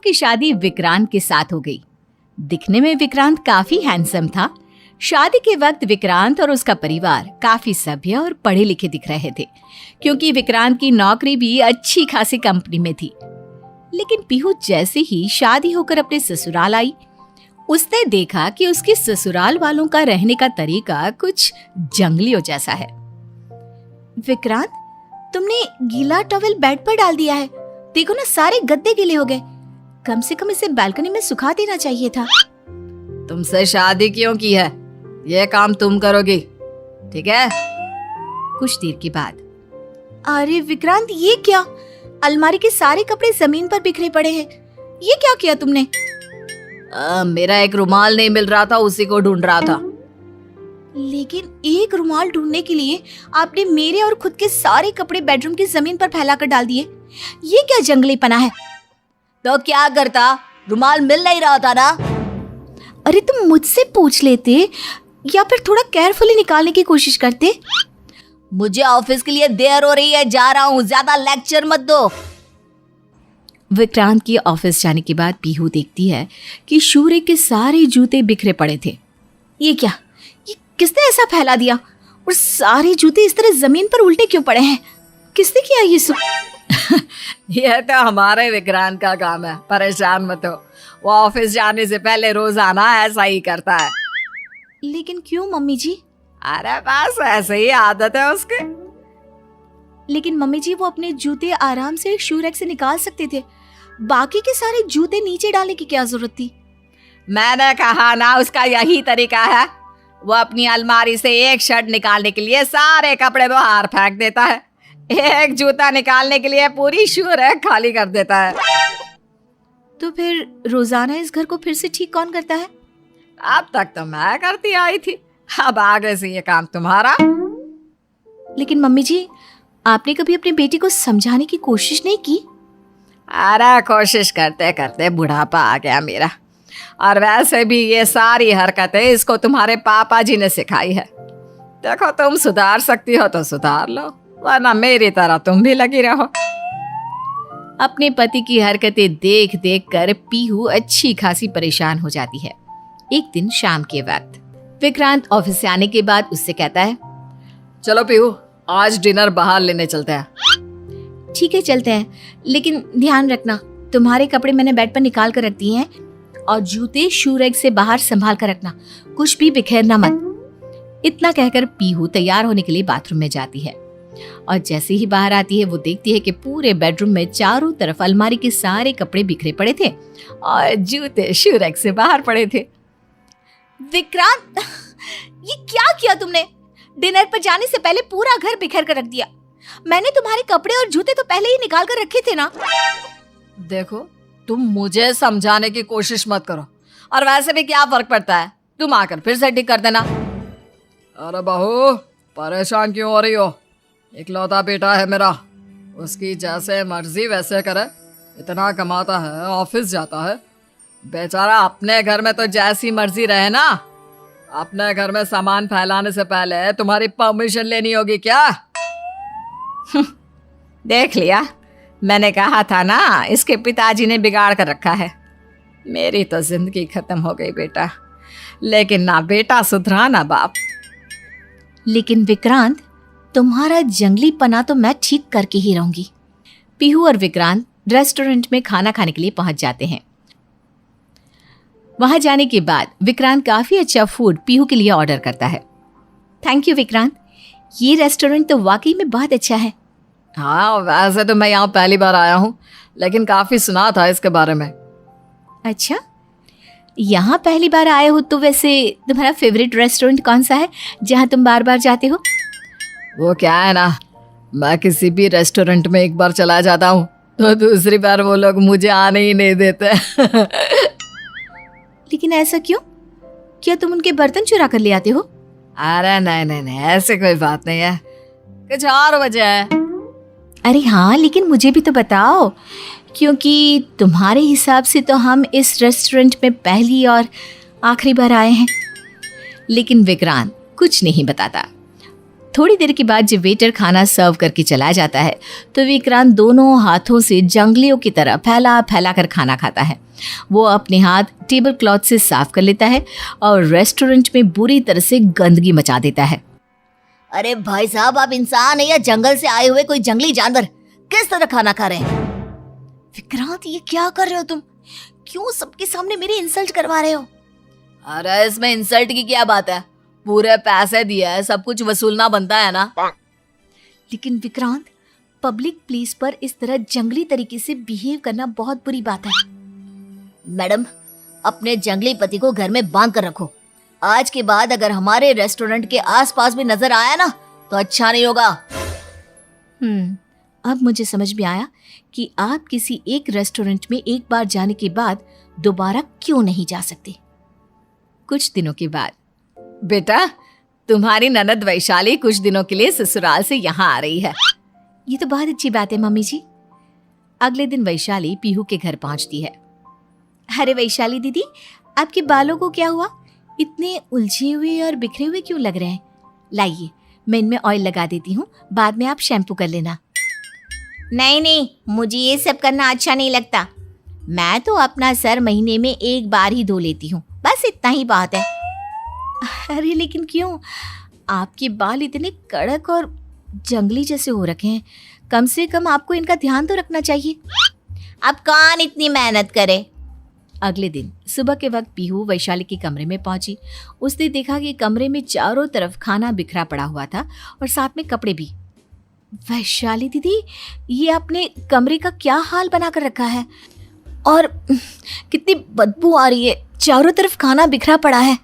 की शादी विक्रांत के साथ हो गई। दिखने में विक्रांत काफी हैंडसम था। शादी के वक्त विक्रांत और उसका परिवार काफी सभ्य और पढ़े लिखे दिख रहे थे, क्योंकि विक्रांत की नौकरी भी अच्छी खासी कंपनी में थी। लेकिन पीहू जैसे ही शादी होकर अपने ससुराल आई, उसने देखा कि उसके ससुराल वालों का रहने का तरीका कुछ जंगलियों जैसा है। विक्रांत, तुमने गीला टॉवेल बेड पर डाल दिया है। देखो ना, सारे गद्दे गीले हो गए। कम से कम इसे बालकनी में सुखा देना चाहिए था। तुमसे शादी क्यों की है? ये काम तुम करोगी, ठीक है? कुछ देर के बाद, अरे विक्रांत, ये क्या? अलमारी के सारे कपड़े जमीन पर बिखरे पड़े हैं। ये क्या किया तुमने? मेरा एक रुमाल नहीं मिल रहा था, उसी को ढूंढ रहा था। लेकिन एक रुमाल ढूंढने के लिए आपने मेरे और खुद के सारे कपड़े बेडरूम की जमीन पर फैलाकर डाल दिए। ये क्या जंगलीपना है? तो क्या करता? रुमाल मिल नहीं रहा था ना। अरे तुम मुझसे पूछ लेते या फिर थोड़ा केयरफुली निकालने की कोशिश करते। मुझे ऑफिस के लिए देर हो रही है, जा रहा हूँ, ज्यादा लेक्चर मत दो। विक्रांत के ऑफिस जाने के बाद पीहू देखती है कि शूर्य के सारे जूते बिखरे पड़े थे। ये क्या? ये किसने ऐसा फैला दिया? और सारे जूते इस तरह जमीन पर उल्टे क्यों पड़े हैं? किसने किया ये सब? यह तो हमारे विक्रांत का काम है, परेशान मत हो। वो ऑफिस जाने से पहले रोजाना ऐसा ही करता है। लेकिन क्यों मम्मी जी? अरे बस ऐसे ही आदत है उसके। लेकिन मम्मी जी, वो अपने जूते आराम से शू रैक से निकाल सकते थे। बाकी के सारे जूते नीचे डालने की क्या जरूरत थी? मैंने कहा ना, उसका यही तरीका है। वो अपनी अलमारी से एक शर्ट निकालने के लिए सारे कपड़े बाहर फेंक देता है, एक जूता निकालने के लिए पूरी शू रैक खाली कर देता है। तो फिर रोजाना इस घर को फिर से ठीक कौन करता है? अब तक तो मैं करती आई थी, अब आगे से ये काम तुम्हारा। लेकिन मम्मी जी, आपने कभी अपनी बेटी को समझाने की कोशिश नहीं की? अरे कोशिश करते करते बुढ़ापा आ गया मेरा। और वैसे भी ये सारी हरकतें इसको तुम्हारे पापा जी ने सिखाई है। देखो, तुम सुधार सकती हो तो सुधार लो, वरना मेरी तरह तुम भी लगी रहो। अपने पति की हरकतें देख देख कर पीहू अच्छी खासी परेशान हो जाती है। एक दिन शाम के वक्त विक्रांत ऑफिस से आने के बाद उससे कहता है, चलो पीहू, आज डिनर बाहर लेने चलते हैं। ठीक है, चलते हैं, लेकिन ध्यान रखना, तुम्हारे कपड़े मैंने बेड पर निकाल कर रख दिए हैं और जूते शू रैक से बाहर संभाल कर रखना, कुछ भी बिखेरना मत। इतना कहकर पीहू तैयार होने के लिए बाथरूम में जाती है और जैसे ही बाहर आती है, वो देखती है कि पूरे बेडरूम में चारों तरफ अलमारी के सारे कपड़े बिखरे पड़े थे और जूते शू रैक से बाहर पड़े थे। विक्रांत, ये क्या किया तुमने? डिनर पर जाने से पहले पूरा घर बिखेर कर रख दिया। मैंने तुम्हारे कपड़े और जूते तो पहले ही निकाल कर रखे थे ना। देखो, तुम मुझे समझाने की कोशिश मत करो, और वैसे भी क्या फर्क पड़ता है, तुम आकर फिर से ठीक कर देना। अरे बहू, परेशान क्यों हो रही हो? इकलौता बेटा है मेरा, उसकी जैसे मर्जी वैसे करे। इतना कमाता है, ऑफिस जाता है, बेचारा अपने घर में तो जैसी मर्जी रहे ना। अपने घर में सामान फैलाने से पहले तुम्हारी परमिशन लेनी होगी क्या? देख लिया, मैंने कहा था ना, इसके पिताजी ने बिगाड़ कर रखा है। मेरी तो जिंदगी खत्म हो गई बेटा, लेकिन ना बेटा सुधरा ना बाप। लेकिन विक्रांत, तुम्हारा जंगलीपना तो मैं ठीक करके ही रहूंगी। पीहू और विक्रांत रेस्टोरेंट में खाना खाने के लिए पहुंच जाते हैं। वहां जाने के बाद विक्रांत काफी अच्छा फूड पीहू के लिए ऑर्डर करता है। थैंक यू विक्रांत, ये रेस्टोरेंट तो वाकई में बहुत अच्छा है। हाँ, वैसे तो मैं यहाँ पहली बार आया हूँ, लेकिन काफी सुना था इसके बारे में। अच्छा, यहाँ पहली बार आए हो तो वैसे तुम्हारा फेवरेट रेस्टोरेंट कौन सा है जहाँ तुम बार बार जाते हो? वो क्या है ना, मैं किसी भी रेस्टोरेंट में एक बार चला जाता हूँ तो दूसरी बार वो लोग मुझे आने ही नहीं देते। लेकिन ऐसा क्यों? क्या तुम उनके बर्तन चुरा कर ले आते हो? अरे नहीं नहीं नहीं, ऐसे कोई बात नहीं है, कुछ और वजह है। अरे हाँ, लेकिन मुझे भी तो बताओ, क्योंकि तुम्हारे हिसाब से तो हम इस रेस्टोरेंट में पहली और आखिरी बार आए हैं। लेकिन विक्रांत कुछ नहीं बताता। थोड़ी देर के बाद जब वेटर खाना सर्व करके चला जाता है तो विक्रांत दोनों हाथों से जंगलियों की तरह फैला फैला कर खाना खाता है। वो अपने हाथ टेबल क्लॉथ से साफ कर लेता है और रेस्टोरेंट में बुरी तरह से गंदगी मचा देता है। अरे भाई साहब, आप इंसान है या जंगल से आए हुए कोई जंगली जानवर? किस तरह खाना खा रहे हैं? विक्रांत, ये क्या कर रहे हो तुम? क्यों सबके सामने मेरी इंसल्ट करवा रहे हो? अरे इसमें इंसल्ट की क्या बात है? पूरे पैसे दिए है, सब कुछ वसूलना बनता है ना। लेकिन विक्रांत, पब्लिक प्लेस पर इस तरह जंगली तरीके से बिहेव करना बहुत बुरी बात है। मैडम, अपने जंगली पति को घर में बांध कर रखो। आज के बाद अगर हमारे रेस्टोरेंट के आसपास भी नजर आया ना तो अच्छा नहीं होगा। अब मुझे समझ में आया कि आप किसी एक रेस्टोरेंट में एक बार जाने के बाद दोबारा क्यों नहीं जा सकते। कुछ दिनों के बाद, बेटा, तुम्हारी ननद वैशाली कुछ दिनों के लिए ससुराल से यहाँ आ रही है। ये तो बहुत अच्छी बात है मम्मी जी। अगले दिन वैशाली पीहू के घर पहुंचती है। अरे वैशाली दीदी, आपके बालों को क्या हुआ? इतने उलझे हुए और बिखरे हुए क्यों लग रहे हैं? लाइए, मैं इनमें ऑयल लगा देती हूँ, बाद में आप शैम्पू कर लेना। नहीं, मुझे ये सब करना अच्छा नहीं लगता। मैं तो अपना सर महीने में एक बार ही धो लेती हूँ, बस इतना ही बात है। अरे लेकिन क्यों? आपके बाल इतने कड़क और जंगली जैसे हो रखे हैं, कम से कम आपको इनका ध्यान तो रखना चाहिए। अब कौन इतनी मेहनत करे? अगले दिन सुबह के वक्त पीहू वैशाली के कमरे में पहुंची। उसने देखा कि कमरे में चारों तरफ खाना बिखरा पड़ा हुआ था और साथ में कपड़े भी। वैशाली दीदी, ये आपने कमरे का क्या हाल बना कर रखा है? और कितनी बदबू आ रही है, चारों तरफ खाना बिखरा पड़ा है।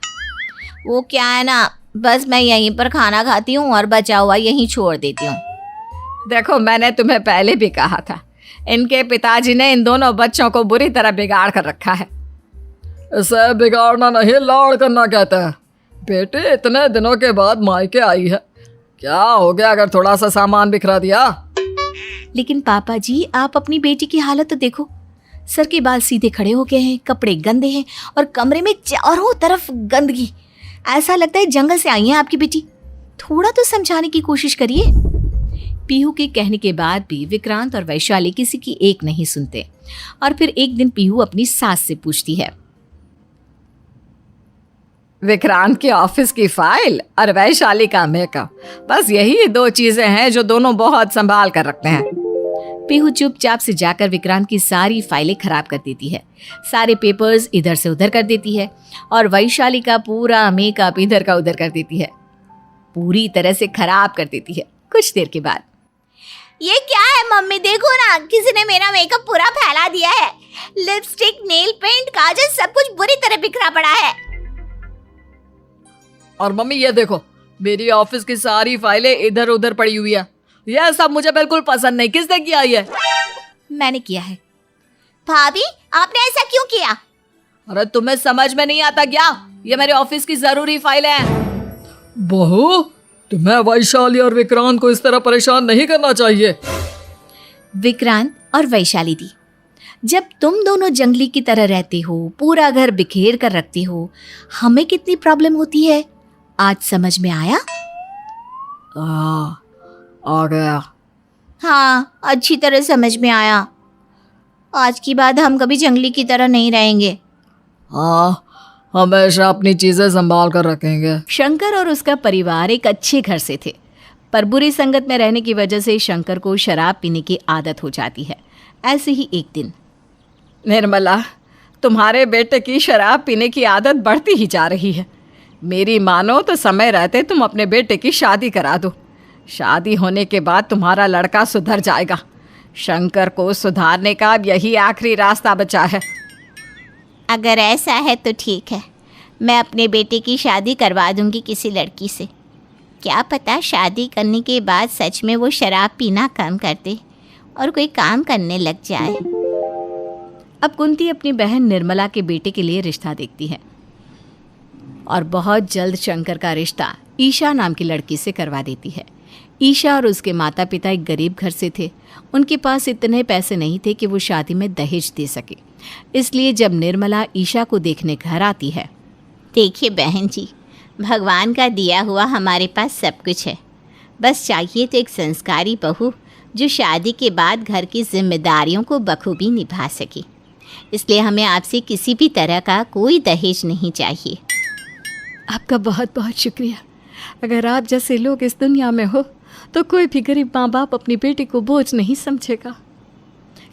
वो क्या है ना, बस मैं यहीं पर खाना खाती हूँ और बचा हुआ यहीं छोड़ देती हूँ। देखो, मैंने तुम्हें पहले भी कहा था, इनके पिताजी ने इन दोनों बच्चों को बुरी तरह बिगाड़ कर रखा है। इसे बिगाड़ना नहीं, लाड़ करना कहते हैं। बेटे इतने दिनों के बाद मायके आई है, क्या हो गया अगर थोड़ा सा सामान बिखरा दिया? लेकिन पापा जी, आप अपनी बेटी की हालत तो देखो। सर के बाल सीधे खड़े हो गए हैं, कपड़े गंदे हैं और कमरे में चारों तरफ गंदगी। ऐसा लगता है जंगल से आई है आपकी बेटी। थोड़ा तो समझाने की कोशिश करिए। पीहू के कहने के बाद भी विक्रांत और वैशाली किसी की एक नहीं सुनते। और फिर एक दिन पीहू अपनी सास से पूछती है, विक्रांत के ऑफिस की फाइल और वैशाली का मेकअप, बस यही दो चीजें हैं जो दोनों बहुत संभाल कर रखते हैं। पीहू चुपचाप से जाकर विक्रांत की सारी फाइलें खराब कर देती है, सारे पेपर्स इधर से उधर कर देती है और वैशाली का पूरा मेकअप इधर का उधर कर देती है, पूरी तरह से खराब कर देती है। कुछ देर के बाद, ये क्या है मम्मी? देखो ना, किसी ने मेरा मेकअप पूरा फैला दिया है। लिपस्टिक, नेल पेंट, काजल, सब कुछ बुरी तरह बिखरा पड़ा है। और मम्मी ये देखो, मेरी ऑफिस की सारी फाइलें इधर उधर पड़ी हुई है। यह सब मुझे बिल्कुल पसंद नहीं। किसने किया ये? मैंने किया है। भाभी, आपने ऐसा क्यों किया? अरे तुम्हें समझ में नहीं आता क्या? ये मेरे ऑफिस की जरूरी फाइलें हैं। बहू, तुम्हें वैशाली और विक्रांत को इस तरह परेशान नहीं करना चाहिए। विक्रांत और वैशाली दी, जब तुम दोनों जंगली की तरह रहते हो, पूरा घर बिखेर कर रखते हो, हमें कितनी प्रॉब्लम होती है, आज समझ में आया? आ गया। हाँ, अच्छी तरह समझ में आया। आज के बाद हम कभी जंगली की तरह नहीं रहेंगे। हाँ, हमेशा अपनी चीजें संभाल कर रखेंगे। शंकर और उसका परिवार एक अच्छे घर से थे, पर बुरी संगत में रहने की वजह से शंकर को शराब पीने की आदत हो जाती है। ऐसे ही एक दिन, निर्मला, तुम्हारे बेटे की शराब पीने की आदत बढ़ती ही जा रही है। मेरी मानो तो समय रहते तुम अपने बेटे की शादी करा दो। शादी होने के बाद तुम्हारा लड़का सुधर जाएगा। शंकर को सुधारने का अब यही आखिरी रास्ता बचा है। अगर ऐसा है तो ठीक है, मैं अपने बेटे की शादी करवा दूंगी किसी लड़की से। क्या पता शादी करने के बाद सच में वो शराब पीना कम कर दे और कोई काम करने लग जाए। अब कुंती अपनी बहन निर्मला के बेटे के लिए रिश्ता देखती है और बहुत जल्द शंकर का रिश्ता ईशा नाम की लड़की से करवा देती है। ईशा और उसके माता पिता एक गरीब घर से थे। उनके पास इतने पैसे नहीं थे कि वो शादी में दहेज दे सके। इसलिए जब निर्मला ईशा को देखने घर आती है, देखिए बहन जी, भगवान का दिया हुआ हमारे पास सब कुछ है, बस चाहिए तो एक संस्कारी बहू जो शादी के बाद घर की जिम्मेदारियों को बखूबी निभा सके। इसलिए हमें आपसे किसी भी तरह का कोई दहेज नहीं चाहिए। आपका बहुत बहुत शुक्रिया। अगर आप जैसे लोग इस दुनिया में हो तो कोई भी गरीब माँ बाप अपनी बेटी को बोझ नहीं समझेगा।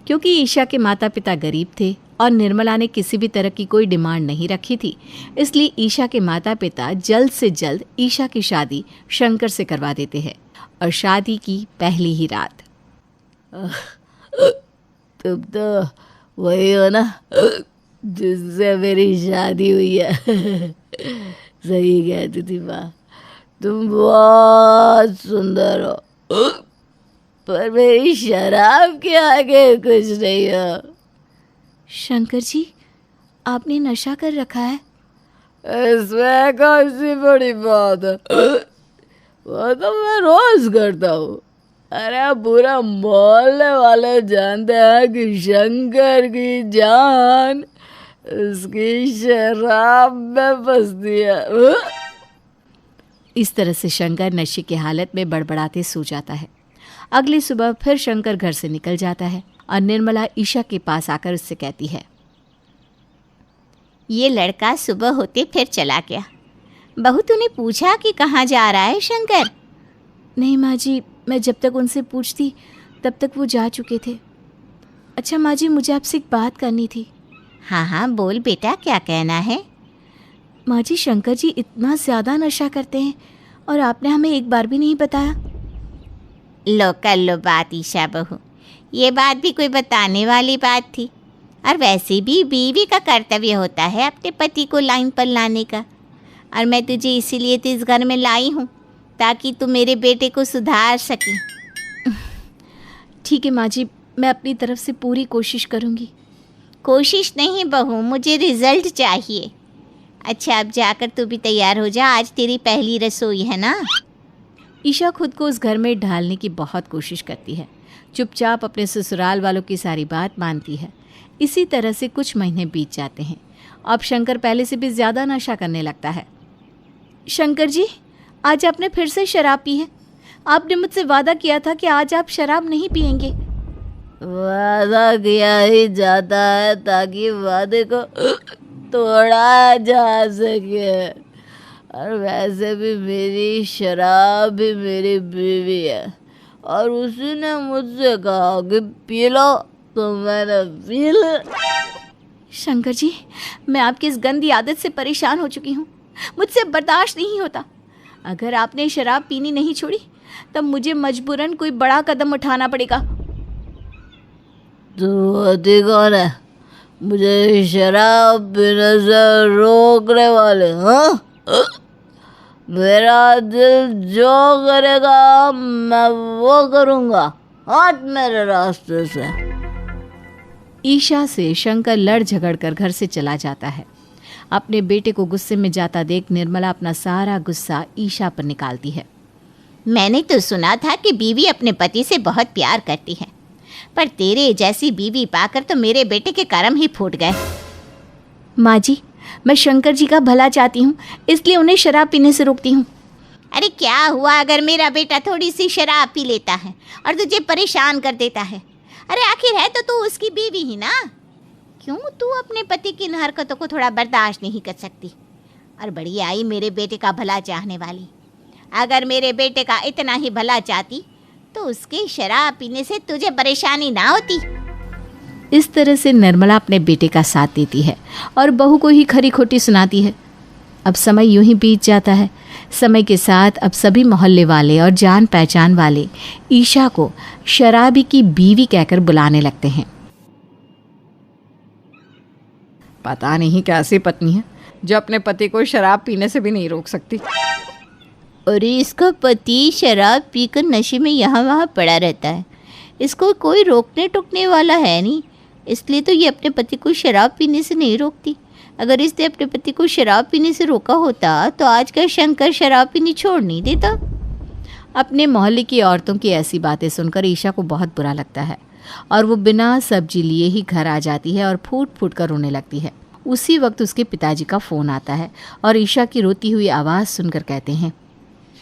क्योंकि ईशा के माता पिता गरीब थे और निर्मला ने किसी भी तरह की कोई डिमांड नहीं रखी थी, इसलिए ईशा के माता पिता जल्द से जल्द ईशा की शादी शंकर से करवा देते हैं। और शादी की पहली ही रात। तुम तो वही हो ना जिससे मेरी शादी हुई है। सही कहती थी माँ, तुम बहुत सुंदर हो, पर मेरी शराब के आगे कुछ नहीं हो। शंकर जी, आपने नशा कर रखा है। इसमें कौन सी बड़ी बात है, वो तो मैं रोज करता हूँ। अरे पूरा मोहल्ले वाले जानते हैं कि शंकर की जान उसकी शराब में फंसती है। इस तरह से शंकर नशे की हालत में बड़बड़ाते सो जाता है। अगली सुबह फिर शंकर घर से निकल जाता है और निर्मला ईशा के पास आकर उससे कहती है, ये लड़का सुबह होते फिर चला गया। बहू तूने पूछा कि कहाँ जा रहा है शंकर? नहीं माँ जी, मैं जब तक उनसे पूछती तब तक वो जा चुके थे। अच्छा माँ जी, मुझे आपसे एक बात करनी थी। हाँ हाँ बोल बेटा, क्या कहना है? माँ जी, शंकर जी इतना ज़्यादा नशा करते हैं और आपने हमें एक बार भी नहीं बताया। लो कर लो बात ईशा बहू, ये बात भी कोई बताने वाली बात थी। और वैसे भी बीवी का कर्तव्य होता है अपने पति को लाइन पर लाने का। और मैं तुझे इसीलिए तो इस घर में लाई हूँ ताकि तू मेरे बेटे को सुधार सके। ठीक है माँ जी, मैं अपनी तरफ से पूरी कोशिश करूँगी। कोशिश नहीं बहू, मुझे रिजल्ट चाहिए। अच्छा अब जाकर तू भी तैयार हो जा, आज तेरी पहली रसोई है ना। ईशा खुद को उस घर में ढालने की बहुत कोशिश करती है, चुपचाप अपने ससुराल वालों की सारी बात मानती है। इसी तरह से कुछ महीने बीत जाते हैं। अब शंकर पहले से भी ज़्यादा नशा करने लगता है। शंकर जी, आज आपने फिर से शराब पी है। आपने मुझसे वादा किया था कि आज आप शराब नहीं पिएंगे। वादा किया ही जाता है ताकि वादे को तोड़ा जा सके। और वैसे भी मेरी शराब भी मेरी बीवी है और उसी ने मुझसे कहा कि पी लो, तो मैंने पी ली। शंकर जी, मैं आपकी इस गंदी आदत से परेशान हो चुकी हूँ। मुझसे बर्दाश्त नहीं होता। अगर आपने शराब पीनी नहीं छोड़ी तब मुझे मजबूरन कोई बड़ा कदम उठाना पड़ेगा। तू होती कौन है मुझे शराब पीने से रोकने वाले? हाँ, मेरा दिल जो करेगा मैं वो करूँगा। हट मेरे रास्ते से। ईशा से शंकर लड़ झगड़ कर घर से चला जाता है। अपने बेटे को गुस्से में जाता देख निर्मला अपना सारा गुस्सा ईशा पर निकालती है। मैंने तो सुना था कि बीवी अपने पति से बहुत प्यार करती है, पर तेरे जैसी बीवी पाकर तो मेरे बेटे के कर्म ही फूट गए। माँ जी, मैं शंकर जी का भला चाहती हूँ, इसलिए उन्हें शराब पीने से रोकती हूँ। अरे क्या हुआ अगर मेरा बेटा थोड़ी सी शराब पी लेता है और तुझे परेशान कर देता है? अरे आखिर है तो तू उसकी बीवी ही ना। क्यों तू अपने पति की इन हरकतों को थोड़ा बर्दाश्त नहीं कर सकती? और बड़ी आई मेरे बेटे का भला चाहने वाली। अगर मेरे बेटे का इतना ही भला चाहती तो उसके शराब पीने से तुझे परेशानी ना होती। इस तरह से निर्मला अपने बेटे का साथ देती है और बहू को ही खरी खोटी सुनाती है। अब समय यूं ही बीत जाता है। समय के साथ अब सभी मोहल्ले वाले और जान पहचान वाले ईशा को शराबी की बीवी कहकर बुलाने लगते हैं। पता नहीं कैसी पत्नी है जो अपने पति को शराब पीने से भी नहीं रोक सकती। अरे इसका पति शराब पीकर नशे में यहाँ वहाँ पड़ा रहता है, इसको कोई रोकने टोकने वाला है नहीं, इसलिए तो ये अपने पति को शराब पीने से नहीं रोकती। अगर इसने अपने पति को शराब पीने से रोका होता तो आज का शंकर शराब पीनी छोड़ नहीं देता। अपने मोहल्ले की औरतों की ऐसी बातें सुनकर ईशा को बहुत बुरा लगता है और वो बिना सब्जी लिए ही घर आ जाती है और फूट फूट कर रोने लगती है। उसी वक्त उसके पिताजी का फ़ोन आता है और ईशा की रोती हुई आवाज़ सुनकर कहते हैं,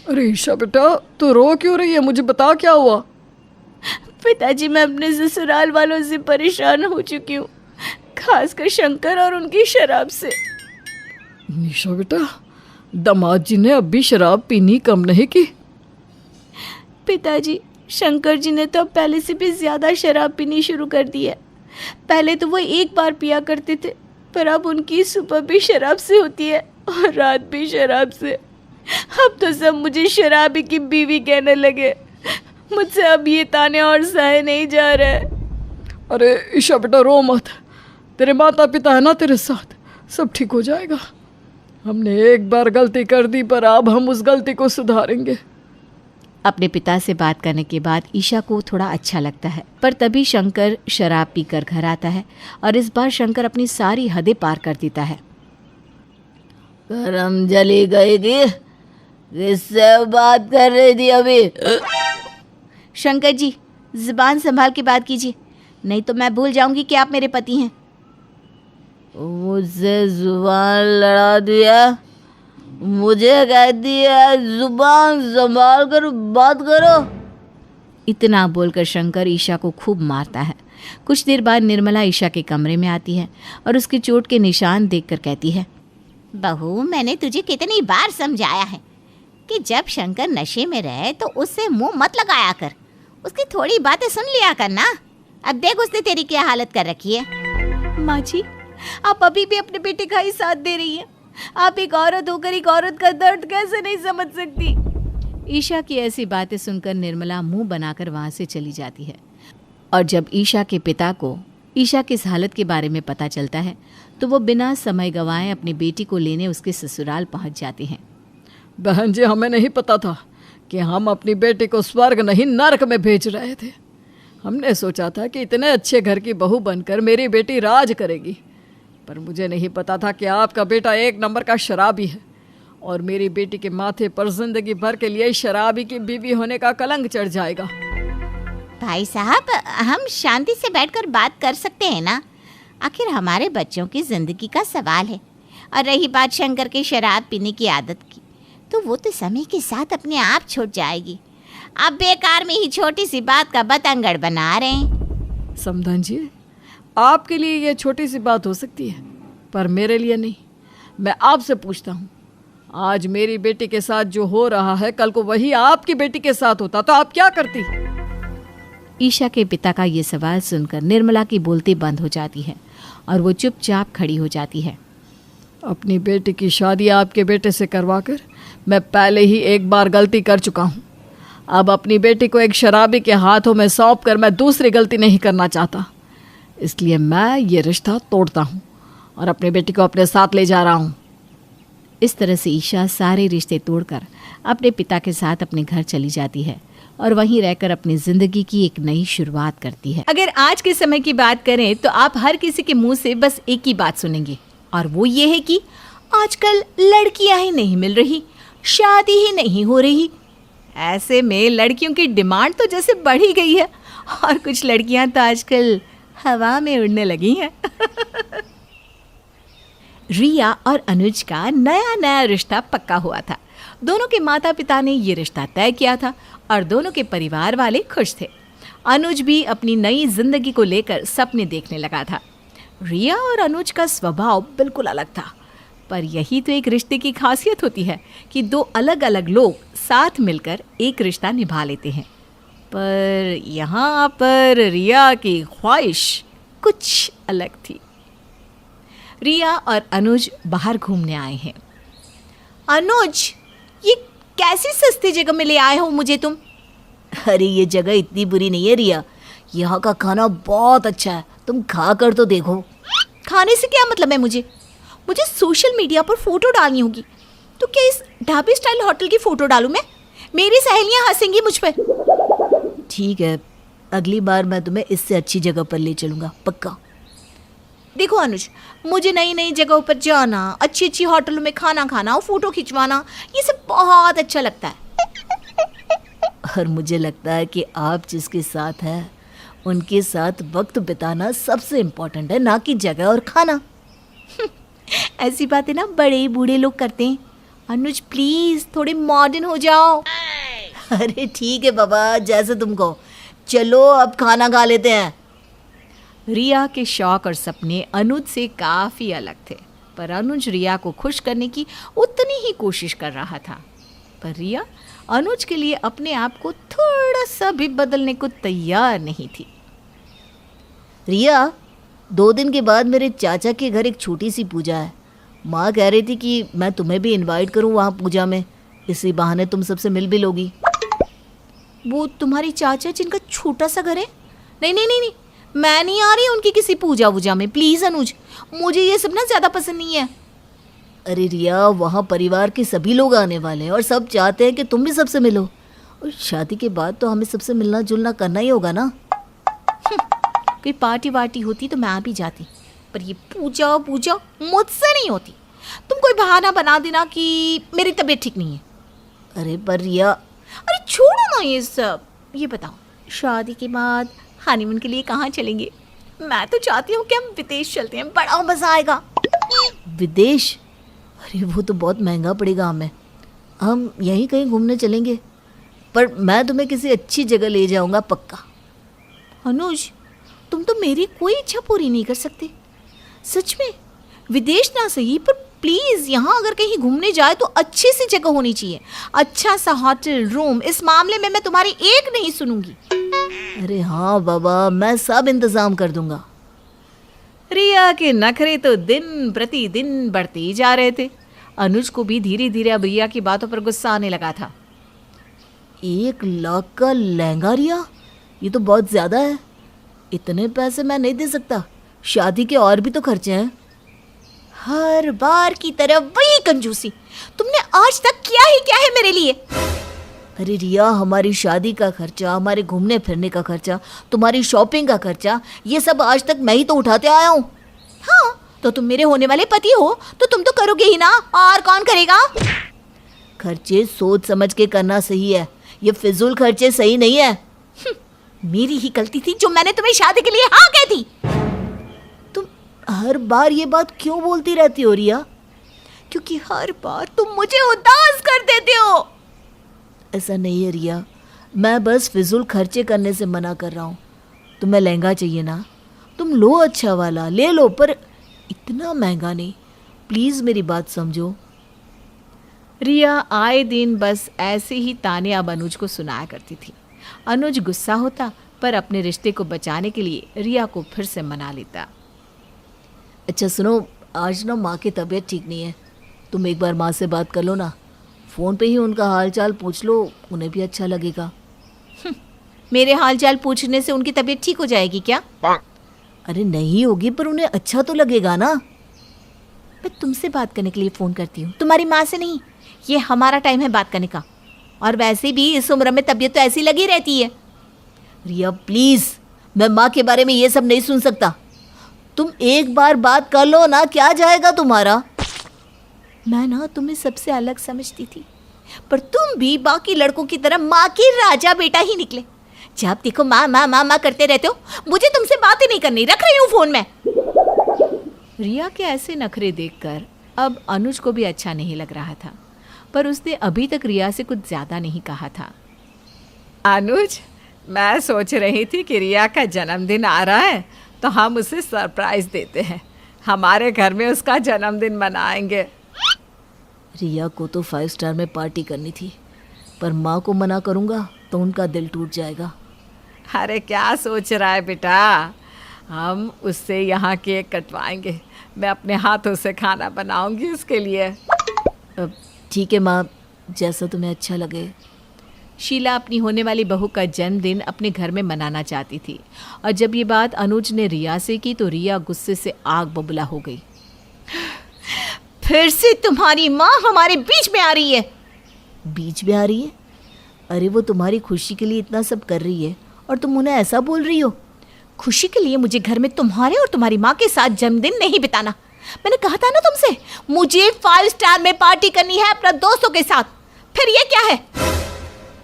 अरे ईशा बेटा, तू रो क्यों रही है? मुझे बता क्या हुआ? पिताजी, मैं अपने ससुराल वालों से परेशान हो चुकी हूँ, खासकर शंकर और उनकी शराब से। निशा बेटा, दामाद जी ने अब भी शराब पीनी कम नहीं की? पिताजी, शंकर जी ने तो अब पहले से भी ज़्यादा शराब पीनी शुरू कर दी है। पहले तो वो एक बार पिया करते थे, पर अब उनकी सुबह भी शराब से होती है और रात भी शराब से। अब तो सब मुझे शराबी की बीवी कहने लगे। मुझसे अब ये ताने और सहे नहीं जा रहे। अरे ईशा बेटा, रो मत। तेरे माता पिता है ना तेरे साथ, सब ठीक हो जाएगा। हमने एक बार गलती कर दी, पर अब हम उस गलती को सुधारेंगे। अपने पिता से बात करने के बाद ईशा को थोड़ा अच्छा लगता है, पर तभी शंकर शराब पीकर घर आता है और इस बार शंकर अपनी सारी हदें पार कर देता है। करम जली गई थी, किससे बात कर रही थी अभी? शंकर जी, जुबान संभाल के बात कीजिए, नहीं तो मैं भूल जाऊंगी कि आप मेरे पति हैं। मुझसे जुबान लड़ा दिया, मुझे कहती है जुबान संभाल कर बात करो। इतना बोलकर शंकर ईशा को खूब मारता है। कुछ देर बाद निर्मला ईशा के कमरे में आती है और उसकी चोट के निशान देखकर कहती है, बहू, मैंने तुझे कितनी बार समझाया है कि जब शंकर नशे में रहे तो उससे मुंह मत लगाया कर, उसकी थोड़ी बातें सुन लिया कर ना। अब देख उसने तेरी क्या हालत कर रखी है। माँ जी, आप अभी भी अपने बेटे का ही साथ दे रही हैं। आप एक औरत होकर एक औरत का दर्द कैसे नहीं समझ सकती? ईशा की ऐसी बातें सुनकर निर्मला मुंह बनाकर वहां से चली जाती है। और जब ईशा के पिता को ईशा की इस हालत के बारे में पता चलता है तो वो बिना समय गंवाए अपनी बेटी को लेने उसके ससुराल पहुंच जाते हैं। बहन जी, हमें नहीं पता था कि हम अपनी बेटी को स्वर्ग नहीं नरक में भेज रहे थे। हमने सोचा था कि इतने अच्छे घर की बहू बनकर मेरी बेटी राज करेगी, पर मुझे नहीं पता था कि आपका बेटा एक नंबर का शराबी है और मेरी बेटी के माथे पर जिंदगी भर के लिए शराबी की बीवी होने का कलंक चढ़ जाएगा। भाई साहब, हम शांति से बैठकर बात कर सकते हैं ना? आखिर हमारे बच्चों की जिंदगी का सवाल है। और रही बात शंकर के शराब पीने की आदत की, तो वो तो समय के साथ अपने आप छूट जाएगी। आप बेकार में ही छोटी सी बात का बतंगड़ बना रहे हैं। समधन जी, आपके लिए ये छोटी सी बात हो सकती है, पर मेरे लिए नहीं। मैं आपसे पूछता हूँ, आज मेरी बेटी के साथ जो हो रहा है, कल को वही आपकी बेटी के साथ होता तो आप क्या करती? ईशा के पिता का ये सवाल सुनकर निर्मला की बोलती बंद हो जाती है और वो चुपचाप खड़ी हो जाती है। अपनी बेटी की शादी आपके बेटे से करवाकर मैं पहले ही एक बार गलती कर चुका हूँ। अब अपनी बेटी को एक शराबी के हाथों में सौंप कर मैं दूसरी गलती नहीं करना चाहता। इसलिए मैं ये रिश्ता तोड़ता हूँ और अपनी बेटी को अपने साथ ले जा रहा हूँ। इस तरह से ईशा सारे रिश्ते तोड़कर अपने पिता के साथ अपने घर चली जाती है और वहीं रहकर अपनी जिंदगी की एक नई शुरुआत करती है। अगर आज के समय की बात करें तो आप हर किसी के मुंह से बस एक ही बात सुनेंगे, और वो ये है कि आजकल लड़कियां ही नहीं मिल रही, शादी ही नहीं हो रही। ऐसे में लड़कियों की डिमांड तो जैसे बढ़ ही गई है और कुछ लड़कियां तो आजकल हवा में उड़ने लगी हैं। रिया और अनुज का नया नया रिश्ता पक्का हुआ था। दोनों के माता पिता ने ये रिश्ता तय किया था और दोनों के परिवार वाले खुश थे। अनुज भी अपनी नई जिंदगी को लेकर सपने देखने लगा था। रिया और अनुज का स्वभाव बिल्कुल अलग था, पर यही तो एक रिश्ते की खासियत होती है कि दो अलग अलग लोग साथ मिलकर एक रिश्ता निभा लेते हैं। पर यहाँ पर रिया की ख्वाहिश कुछ अलग थी। रिया और अनुज बाहर घूमने आए हैं। अनुज, ये कैसी सस्ती जगह में ले आए हो मुझे तुम? अरे ये जगह इतनी बुरी नहीं है रिया, यहाँ का खाना बहुत अच्छा है, तुम खा कर तो देखो। खाने से क्या मतलब है? मुझे सोशल मीडिया पर फोटो डालनी होगी, तो क्या इस ढाबे स्टाइल होटल की फोटो डालूं मैं? मेरी सहेलियां हंसेंगी मुझ पर। ठीक है, अगली बार मैं तुम्हें इससे अच्छी जगह पर ले चलूँगा, पक्का। देखो अनुज, मुझे नई नई जगहों पर जाना, अच्छी अच्छी होटलों में खाना खाना और फोटो खिंचवाना, ये सब बहुत अच्छा लगता है। और मुझे लगता है कि आप जिसके साथ हैं उनके साथ वक्त बिताना सबसे इम्पोर्टेंट है, ना कि जगह और खाना। ऐसी बातें ना बड़े बूढ़े लोग करते हैं, अनुज प्लीज थोड़े मॉडर्न हो जाओ। अरे ठीक है बाबा, जैसे तुम कहो। चलो अब खाना खा लेते हैं। रिया के शौक और सपने अनुज से काफी अलग थे, पर अनुज रिया को खुश करने की उतनी ही कोशिश कर रहा था। पर रिया अनुज के लिए अपने आप को थोड़ा सा भी बदलने को तैयार नहीं थी। रिया, 2 दिन के बाद मेरे चाचा के घर एक छोटी सी पूजा है। माँ कह रही थी कि मैं तुम्हें भी इनवाइट करूँ वहाँ पूजा में, इसी बहाने तुम सबसे मिल भी लोगी। वो तुम्हारी चाचा जिनका छोटा सा घर है? नहीं नहीं नहीं नहीं, मैं नहीं आ रही उनकी किसी पूजा वूजा में। प्लीज अनुज, मुझे ये सब ना ज्यादा पसंद नहीं है। अरे रिया, वहाँ परिवार के सभी लोग आने वाले हैं और सब चाहते हैं कि तुम भी सबसे मिलो। और शादी के बाद तो हमें सबसे मिलना जुलना करना ही होगा ना। कोई पार्टी वार्टी होती तो मैं आ भी जाती, पर ये पूजा पूजा मुझसे नहीं होती। तुम कोई बहाना बना देना कि मेरी तबीयत ठीक नहीं है। अरे पर रिया, अरे छोड़ो ना ये सब। ये बताओ, शादी के बाद हनीमून के लिए कहाँ चलेंगे? मैं तो चाहती हूँ कि हम विदेश चलते हैं, बड़ा मजा आएगा। विदेश? अरे वो तो बहुत महंगा पड़ेगा हमें। हम यहीं कहीं घूमने चलेंगे, पर मैं तुम्हें किसी अच्छी जगह ले जाऊंगा पक्का। अनुज, तुम तो मेरी कोई इच्छा पूरी नहीं कर सकते। सच में, विदेश ना सही पर प्लीज यहाँ अगर कहीं घूमने जाए तो अच्छी सी जगह होनी चाहिए, अच्छा सा होटल रूम। इस मामले में मैं तुम्हारी एक नहीं सुनूंगी। अरे हाँ बाबा, मैं सब इंतजाम कर दूंगा। रिया के नखरे तो दिन प्रतिदिन बढ़ते ही जा रहे थे। अनुज को भी धीरे धीरे अब रिया की बातों पर गुस्सा आने लगा था। 1 लाख का लहंगा रिया, ये तो बहुत ज़्यादा है। इतने पैसे मैं नहीं दे सकता, शादी के और भी तो खर्चे हैं। हर बार की तरह वही कंजूसी। तुमने आज तक किया ही क्या है मेरे लिए? अरे रिया, हमारी शादी का खर्चा, हमारे घूमने फिरने का खर्चा, तुम्हारी शॉपिंग का खर्चा, ये सब आज तक मैं ही तो उठाते आया हूँ। हाँ, तो तुम मेरे होने वाले पति हो तो तुम तो करोगे ही ना, और कौन करेगा? खर्चे सोच समझ के करना सही है, ये फिजूल खर्चे सही नहीं है। मेरी ही गलती थी जो मैंने तुम्हें शादी के लिए हाँ कह दी। तुम हर बार ये बात क्यों बोलती रहती हो रिया? क्योंकि हर बार तुम मुझे उदास कर देते हो। ऐसा नहीं है रिया, मैं बस फिजूल खर्चे करने से मना कर रहा हूँ। तुम्हें लहंगा चाहिए ना, तुम लो अच्छा वाला ले लो, पर इतना महंगा नहीं। प्लीज़ मेरी बात समझो। रिया आए दिन बस ऐसे ही ताने अब अनुज को सुनाया करती थी। अनुज गुस्सा होता, पर अपने रिश्ते को बचाने के लिए रिया को फिर से मना लेता। अच्छा सुनो, आज ना माँ की तबीयत ठीक नहीं है, तुम एक बार माँ से बात कर लो ना। फ़ोन पे ही उनका हाल चाल पूछ लो, उन्हें भी अच्छा लगेगा। मेरे हाल चाल पूछने से उनकी तबीयत ठीक हो जाएगी क्या? अरे नहीं होगी, पर उन्हें अच्छा तो लगेगा ना। मैं तुमसे बात करने के लिए फ़ोन करती हूँ, तुम्हारी माँ से नहीं। ये हमारा टाइम है बात करने का, और वैसे भी इस उम्र में तबीयत तो ऐसी लगी रहती है। रिया प्लीज़, मैं माँ के बारे में ये सब नहीं सुन सकता। तुम एक बार बात कर लो ना, क्या जाएगा तुम्हारा। मैं ना तुम्हें सबसे अलग समझती थी, पर तुम भी बाकी लड़कों की तरह माँ की राजा बेटा ही निकले। जब देखो माँ माँ माँ माँ करते रहते हो। मुझे तुमसे बात ही नहीं करनी, रख रही हूँ फ़ोन में। रिया के ऐसे नखरे देखकर अब अनुज को भी अच्छा नहीं लग रहा था, पर उसने अभी तक रिया से कुछ ज़्यादा नहीं कहा था। अनुज, मैं सोच रही थी कि रिया का जन्मदिन आ रहा है तो हम उसे सरप्राइज़ देते हैं। हमारे घर में उसका जन्मदिन मनाएंगे। रिया को तो 5 स्टार में पार्टी करनी थी, पर माँ को मना करूँगा तो उनका दिल टूट जाएगा। अरे क्या सोच रहा है बेटा, हम उससे यहाँ केक कटवाएंगे। मैं अपने हाथों से खाना बनाऊंगी उसके लिए। ठीक है माँ, जैसा तुम्हें अच्छा लगे। शीला अपनी होने वाली बहू का जन्मदिन अपने घर में मनाना चाहती थी, और जब ये बात अनुज ने रिया से की तो रिया गुस्से से आग बबूला हो गई। फिर से तुम्हारी माँ हमारे बीच में आ रही है। बीच में आ रही है? अरे वो तुम्हारी खुशी के लिए इतना सब कर रही है और तुम उन्हें ऐसा बोल रही हो। खुशी के लिए मुझे घर में तुम्हारे और तुम्हारी माँ के साथ जन्मदिन नहीं बिताना। मैंने कहा था ना तुमसे, मुझे 5 स्टार में पार्टी करनी है अपने दोस्तों के साथ। फिर ये क्या है?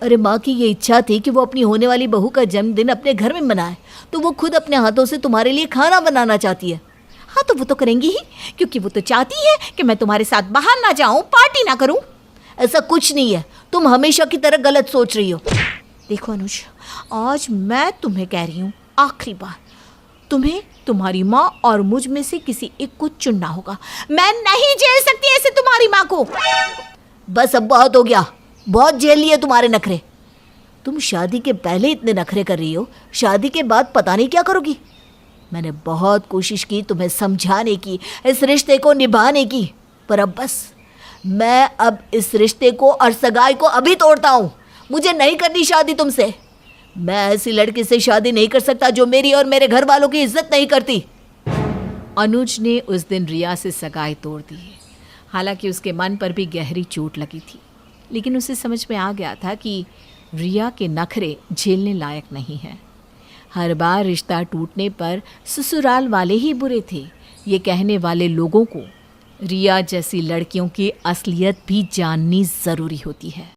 अरे माँ की ये इच्छा थी कि वो अपनी होने वाली बहू का जन्मदिन अपने घर में मनाए, तो वो खुद अपने हाथों से तुम्हारे लिए खाना बनाना चाहती है। हाँ तो वो तो करेंगी ही, क्योंकि वो तो चाहती है कि मैं तुम्हारे साथ बाहर ना जाऊं, पार्टी ना करूं। ऐसा कुछ नहीं है, तुम हमेशा की तरह गलत सोच रही हो। देखो अनुज, आज मैं तुम्हें कह रही हूँ आखिरी बार, तुम्हें तुम्हारी माँ और मुझ में से किसी एक को चुनना होगा। मैं नहीं झेल सकती ऐसे तुम्हारी माँ को। बस अब बहुत हो गया, बहुत झेल लिए तुम्हारे नखरे। तुम शादी के पहले इतने नखरे कर रही हो, शादी के बाद पता नहीं क्या करोगी। मैंने बहुत कोशिश की तुम्हें समझाने की, इस रिश्ते को निभाने की, पर अब बस, मैं अब इस रिश्ते को और सगाई को अभी तोड़ता हूँ। मुझे नहीं करनी शादी तुमसे। मैं ऐसी लड़की से शादी नहीं कर सकता जो मेरी और मेरे घर वालों की इज्जत नहीं करती। अनुज ने उस दिन रिया से सगाई तोड़ दी। हालांकि उसके मन पर भी गहरी चोट लगी थी, लेकिन उसे समझ में आ गया था कि रिया के नखरे झेलने लायक नहीं हैं। हर बार रिश्ता टूटने पर ससुराल वाले ही बुरे थे, ये कहने वाले लोगों को रिया जैसी लड़कियों की असलियत भी जाननी ज़रूरी होती है।